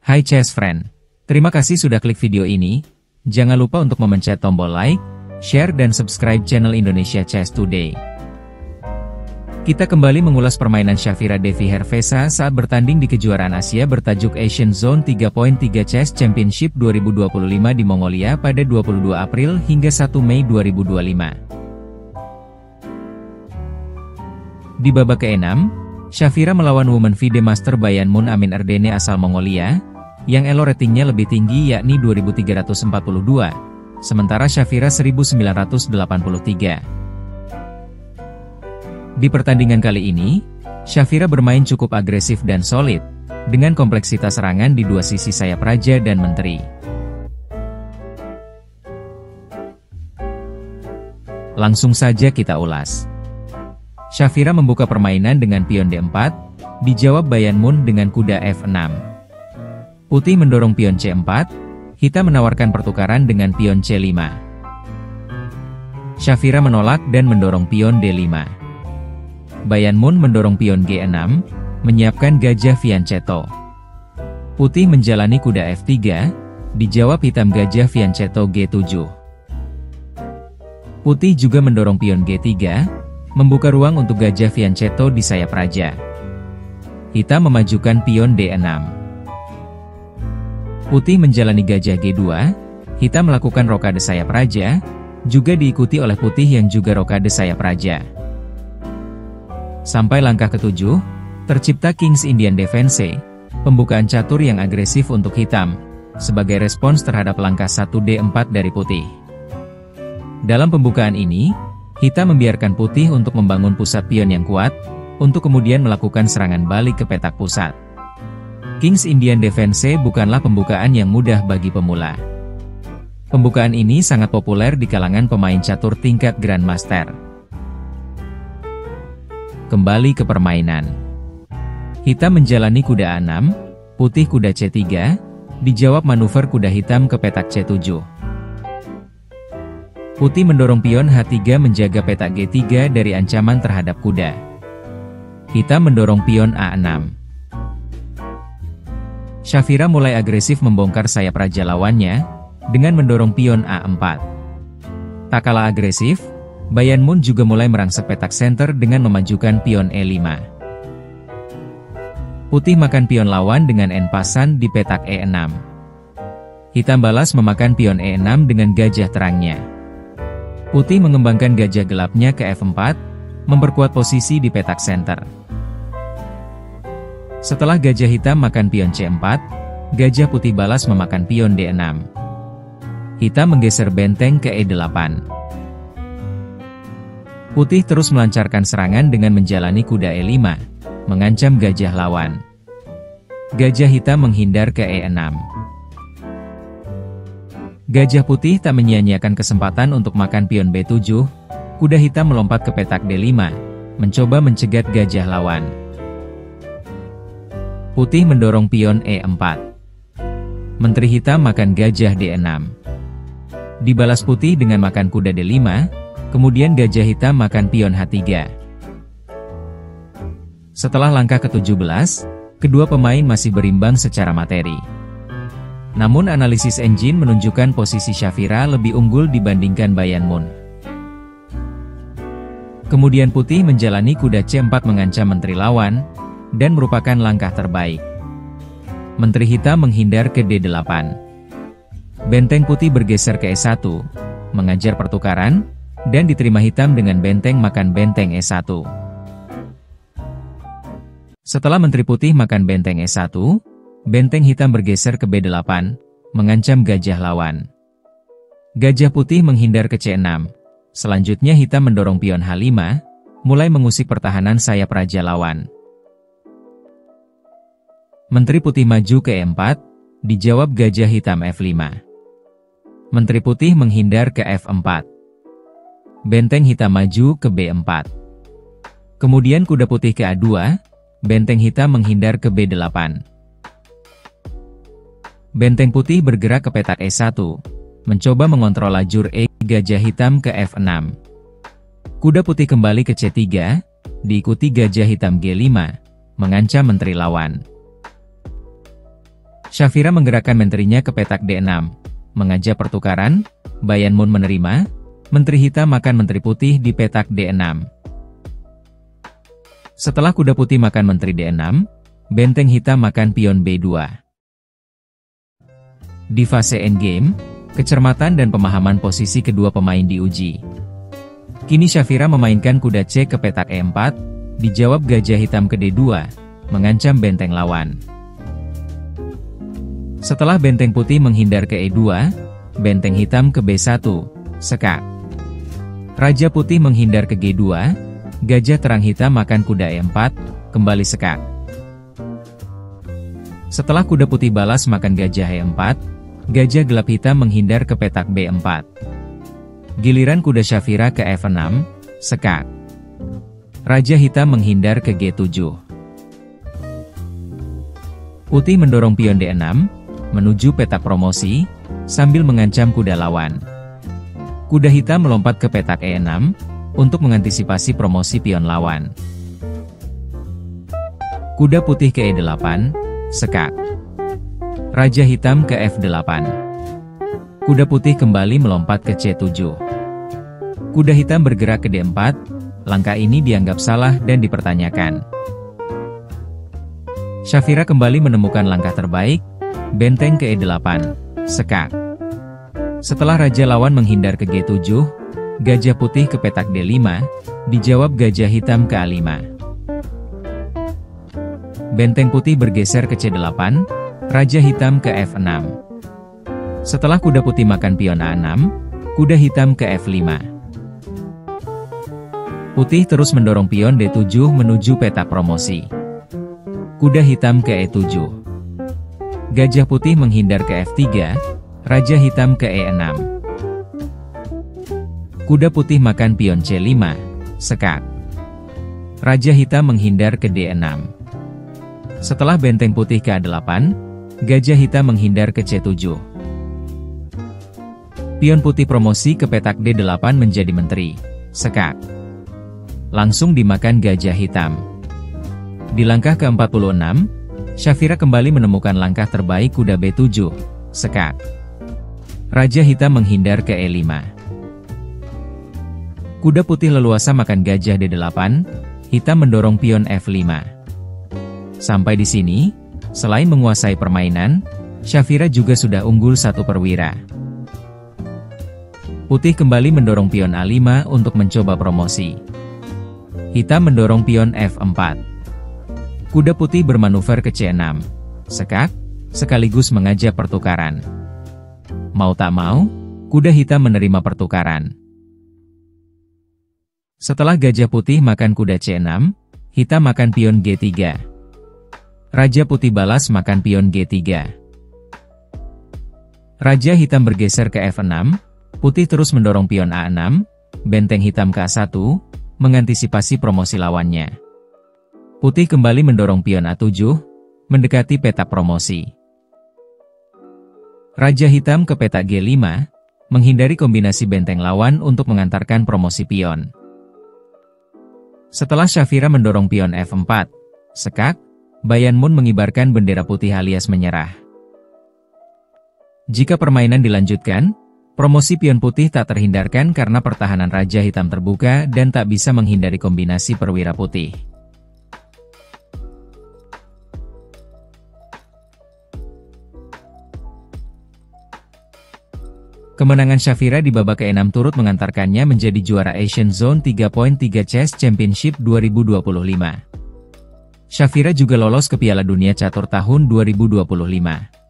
Hai chess friend, terima kasih sudah klik video ini. Jangan lupa untuk memencet tombol like, share dan subscribe channel Indonesia Chess Today. Kita kembali mengulas permainan Shavira Devi Hervesa saat bertanding di kejuaraan Asia bertajuk Asian Zone 3.3 Chess Championship 2025 di Mongolia pada 22 April hingga 1 Mei 2025. Di babak ke-6, Shavira melawan Women FIDE Master Bayan Moon Amin Erdene asal Mongolia, yang elo ratingnya lebih tinggi yakni 2342, sementara Shavira 1983. Di pertandingan kali ini, Shavira bermain cukup agresif dan solid, dengan kompleksitas serangan di dua sisi sayap raja dan menteri. Langsung saja kita ulas. Shavira membuka permainan dengan pion D4, dijawab Bayan Moon dengan kuda F6. Putih mendorong pion C4, hitam menawarkan pertukaran dengan pion C5. Shavira menolak dan mendorong pion D5. Bayan Moon mendorong pion G6, menyiapkan gajah fianchetto. Putih menjalani kuda F3, dijawab hitam gajah fianchetto G7. Putih juga mendorong pion G3, membuka ruang untuk gajah fianchetto di sayap raja. Hitam memajukan pion D6. Putih menjalani gajah G2, hitam melakukan rokade sayap raja, juga diikuti oleh putih yang juga rokade sayap raja. Sampai langkah ke-7, tercipta King's Indian Defense, pembukaan catur yang agresif untuk hitam, sebagai respons terhadap langkah 1D4 dari putih. Dalam pembukaan ini, hitam membiarkan putih untuk membangun pusat pion yang kuat, untuk kemudian melakukan serangan balik ke petak pusat. King's Indian Defense bukanlah pembukaan yang mudah bagi pemula. Pembukaan ini sangat populer di kalangan pemain catur tingkat Grandmaster. Kembali ke permainan. Hitam menjalani kuda A6, putih kuda C3, dijawab manuver kuda hitam ke petak C7. Putih mendorong pion H3 menjaga petak G3 dari ancaman terhadap kuda. Hitam mendorong pion A6. Shavira mulai agresif membongkar sayap raja lawannya, dengan mendorong pion A4. Tak kalah agresif, Bayan Moon juga mulai merangsek petak center dengan memajukan pion E5. Putih makan pion lawan dengan en-pasan di petak E6. Hitam balas memakan pion E6 dengan gajah terangnya. Putih mengembangkan gajah gelapnya ke F4, memperkuat posisi di petak center. Setelah gajah hitam makan pion C4, gajah putih balas memakan pion D6. Hitam menggeser benteng ke E8. Putih terus melancarkan serangan dengan menjalani kuda E5, mengancam gajah lawan. Gajah hitam menghindar ke E6. Gajah putih tak menyia-nyiakan kesempatan untuk makan pion B7, kuda hitam melompat ke petak D5, mencoba mencegat gajah lawan. Putih mendorong pion E4. Menteri hitam makan gajah D6. Dibalas putih dengan makan kuda D5, kemudian gajah hitam makan pion H3. Setelah langkah ke-17, kedua pemain masih berimbang secara materi. Namun analisis engine menunjukkan posisi Shavira lebih unggul dibandingkan Bayan Moon. Kemudian putih menjalani kuda C4 mengancam menteri lawan, dan merupakan langkah terbaik. Menteri hitam menghindar ke D8. Benteng putih bergeser ke E1, mengajar pertukaran, dan diterima hitam dengan benteng makan benteng E1. Setelah menteri putih makan benteng E1, benteng hitam bergeser ke B8, mengancam gajah lawan. Gajah putih menghindar ke C6. Selanjutnya hitam mendorong pion H5, mulai mengusik pertahanan sayap raja lawan. Menteri putih maju ke E4, dijawab gajah hitam F5. Menteri putih menghindar ke F4. Benteng hitam maju ke B4. Kemudian kuda putih ke A2, benteng hitam menghindar ke B8. Benteng putih bergerak ke petak E1, mencoba mengontrol lajur E, gajah hitam ke F6. Kuda putih kembali ke C3, diikuti gajah hitam G5, mengancam menteri lawan. Shafira menggerakkan menterinya ke petak D6, mengajak pertukaran. Bayan Moon menerima. Menteri hitam makan menteri putih di petak D6. Setelah kuda putih makan menteri D6, benteng hitam makan pion B2. Di fase endgame, kecermatan dan pemahaman posisi kedua pemain diuji. Kini Shafira memainkan kuda C ke petak E4, dijawab gajah hitam ke D2, mengancam benteng lawan. Setelah benteng putih menghindar ke E2, benteng hitam ke B1, sekak. Raja putih menghindar ke G2, gajah terang hitam makan kuda E4, kembali sekak. Setelah kuda putih balas makan gajah E4, gajah gelap hitam menghindar ke petak B4. Giliran kuda Shafira ke F6, sekak. Raja hitam menghindar ke G7. Putih mendorong pion D6, menuju petak promosi, sambil mengancam kuda lawan. Kuda hitam melompat ke petak E6, untuk mengantisipasi promosi pion lawan. Kuda putih ke E8, sekak. Raja hitam ke F8. Kuda putih kembali melompat ke C7. Kuda hitam bergerak ke D4, langkah ini dianggap salah dan dipertanyakan. Shafira kembali menemukan langkah terbaik, benteng ke E8, sekak. Setelah raja lawan menghindar ke G7, gajah putih ke petak D5, dijawab gajah hitam ke A5. Benteng putih bergeser ke C8, raja hitam ke F6. Setelah kuda putih makan pion A6, kuda hitam ke F5. Putih terus mendorong pion D7 menuju petak promosi. Kuda hitam ke E7. Gajah putih menghindar ke F3, raja hitam ke E6. Kuda putih makan pion C5, sekak. Raja hitam menghindar ke D6. Setelah benteng putih ke A8, gajah hitam menghindar ke C7. Pion putih promosi ke petak D8 menjadi menteri, sekak. Langsung dimakan gajah hitam. Di langkah ke-46, Shafira kembali menemukan langkah terbaik kuda B7, sekak. Raja hitam menghindar ke E5. Kuda putih leluasa makan gajah D8, hitam mendorong pion F5. Sampai di sini, selain menguasai permainan, Shafira juga sudah unggul 1 perwira. Putih kembali mendorong pion A5 untuk mencoba promosi. Hitam mendorong pion F4. Kuda putih bermanuver ke C6, sekak, sekaligus mengajak pertukaran. Mau tak mau, kuda hitam menerima pertukaran. Setelah gajah putih makan kuda C6, hitam makan pion G3. Raja putih balas makan pion G3. Raja hitam bergeser ke F6, putih terus mendorong pion A6, benteng hitam ke A1, mengantisipasi promosi lawannya. Putih kembali mendorong pion A7, mendekati petak promosi. Raja hitam ke petak G5, menghindari kombinasi benteng lawan untuk mengantarkan promosi pion. Setelah Shafira mendorong pion F4, sekak, Bayan Moon mengibarkan bendera putih alias menyerah. Jika permainan dilanjutkan, promosi pion putih tak terhindarkan karena pertahanan raja hitam terbuka dan tak bisa menghindari kombinasi perwira putih. Kemenangan Shafira di babak ke-6 turut mengantarkannya menjadi juara Asian Zone 3.3 Chess Championship 2025. Shafira juga lolos ke Piala Dunia Catur tahun 2025.